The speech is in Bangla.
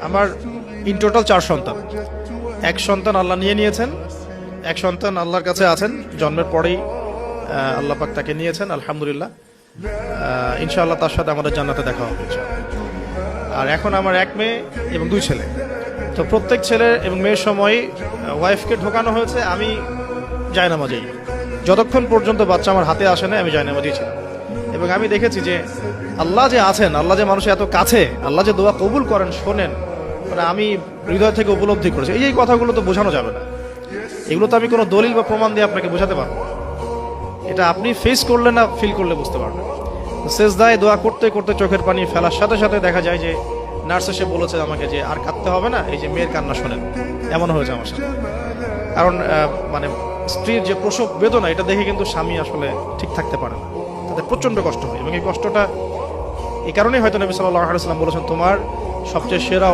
আমার ইন টোটাল 4 সন্তান। এক সন্তান আল্লাহ নিয়ে নিয়েছেন, এক সন্তান আল্লাহর কাছে আছেন, জন্মের পরেই আল্লাহ পাক তাকে নিয়েছেন, আলহামদুলিল্লাহ। ইনশাআল্লাহ তার সাথে আমাদের জান্নাতে দেখা হবে। আর এখন আমার এক মেয়ে এবং 2 ছেলে। তো প্রত্যেক ছেলে এবং মেয়ের সময় ওয়াইফকে ঢোকানো হয়েছে, আমি জায়নামাজেই, যতক্ষণ পর্যন্ত বাচ্চা আমার হাতে আসে না আমি জায়নামাজেই ছিলাম। এবং আমি দেখেছি যে আল্লাহ যে আছেন, আল্লাহ যে মানুষের এত কাছে, আল্লাহ যে দোয়া কবুল করেন, শোনেন, মানে আমি হৃদয় থেকে উপলব্ধি করেছি। এই কথাগুলো তো বোঝানো যাবে না, এগুলো তো আমি কোনো দলিল বা প্রমাণ দিয়ে আপনাকে বোঝাতে পারবো না। এটা আপনি ফেস করলে না, ফিল করলে বুঝতে পারবেন। সেজদায় দোয়া করতে করতে চোখের পানি ফেলার সাথে সাথে দেখা যায় যে নার্স এসে বলেছে আমাকে যে আর কাঁদতে হবে না, এই যে মেয়ের কান্না শোনেন। এমন হয়েছে আমার সাথে। কারণ মানে স্ত্রীর যে প্রসব বেদনা, এটা দেখে কিন্তু স্বামী আসলে ঠিক থাকতে পারে না, তাদের প্রচন্ড কষ্ট হয়। এবং এই কষ্টটা এই কারণেই হয়তো নবী সাল্লাল্লাহু আলাইহি ওয়াসাল্লাম বলেছেন, তোমার সবচেয়ে সেরা